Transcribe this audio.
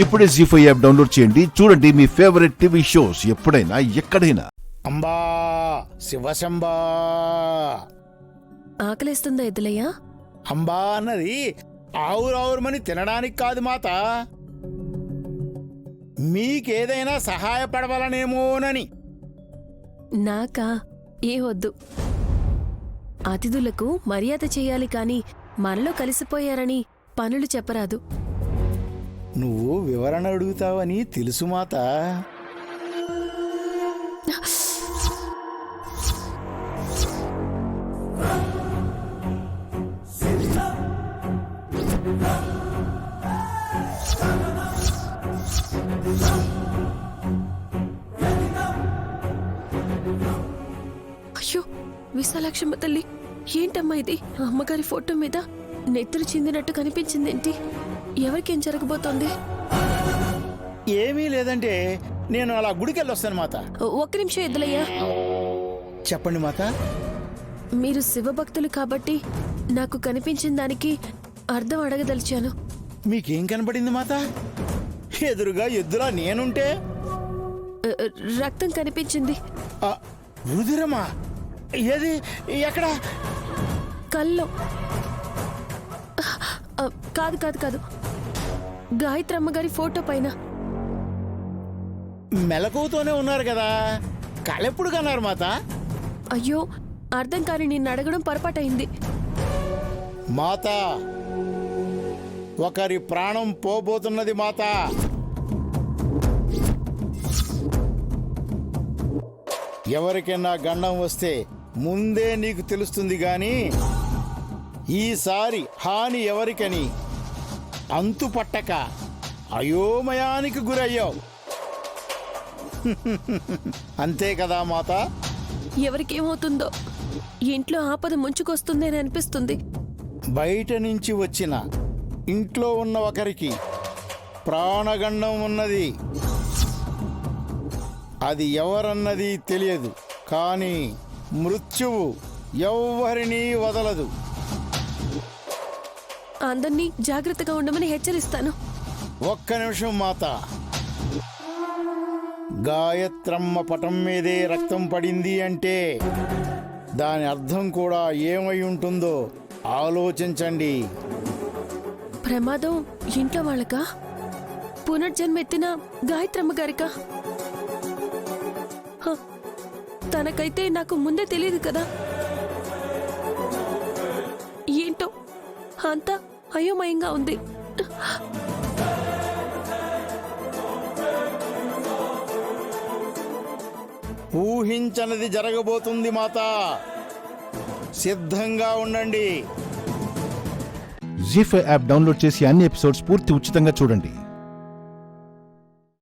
ఇప్పుడే జీ5 app download చేయండి. చూడండి మీ ఫేవరెట్ టీవీ షోస్ ఎప్పుడైనా ఎక్కడైనా. అంబా శివశంబా. ఆకలేస్తుందా ఎద్దులయ్యా? అంబా అన్నది ఆవురావురమని తినడానికి కాదు మాత, మీకేదైనా సహాయపడవలనేమోనని. నాకా? ఏ వద్దు. అతిథులకు మర్యాద చెయ్యాలి కాని మనలో కలిసిపోయారని పనులు చెప్పరాదు. నువ్వు వివరణ అడుగుతావని తెలుసు మాత. అయ్యో విశాలాక్షమ్మ తల్లి, ఏంటమ్మా ఇది? అమ్మగారి ఫోటో మీద నెత్తురు చిందినట్టు కనిపించిందేంటి? ఎవరికేం జరగబోతోంది? ఏమీ లేదంటే నేను అలా గుడికెళ్ళొస్తాను మాత. ఒక్క నిమిషం ఎద్దులయ్యా. చెప్పండి మాత. మీరు శివభక్తులు కాబట్టి నాకు కనిపించిన దానికి అర్థం అడగదలిచాను. మీకేం కనబడింది మాత? ఎదురుగా ఎద్దులా నేనుంటే రక్తం కనిపించింది. రుధిరమా? ఏది? ఎక్కడ? కల్లో. కాదు కాదు కాదు, గాయత్రమ్మ గారి ఫోటో పైన. మెలకువతోనే ఉన్నారు కదా, కళ్ళెప్పుడు కన్నారు మాత? అయ్యో అర్థం కాని నిన్ను అడగడం పొరపాటైంది. మాత, ఒకరి ప్రాణం పోబోతున్నది మాత. ఎవరికైనా గండం వస్తే ముందే నీకు తెలుస్తుంది గాని ఈసారి హాని ఎవరికని అంతు పట్టక అయోమయానికి గురయ్యావు. అంతే కదా మాత? ఎవరికేమవుతుందో, ఇంట్లో ఆపద ముంచుకొస్తుందని అనిపిస్తుంది. బయట నుంచి వచ్చిన ఇంట్లో ఉన్న ఒకరికి ప్రాణగండం ఉన్నది. అది ఎవరన్నది తెలియదు, కానీ మృత్యువు ఎవ్వరినీ వదలదు. అందర్నీ జాగ్రత్తగా ఉండమని హెచ్చరిస్తాను. ఒక్క నిమిషం మాత. గాయత్రమ్మ పటం మీదే రక్తం పడింది అంటే దాని అర్థం కూడా ఏమై ఉంటుందో ఆలోచించండి. ప్రమాదం ఇంట్లో వాళ్ళకా? పునర్జన్మ ఎత్తిన గాయత్రమ్మ గారికా? తనకైతే నాకు ముందే తెలియదు కదా. ఏంటో అంతా అయోమయంగా ఉంది. ఊహించనిది జరగబోతుంది మాత, సిద్ధంగా ఉండండి. జీ5 యాప్ డౌన్లోడ్ చేసి అన్ని ఎపిసోడ్స్ పూర్తి ఉచితంగా చూడండి.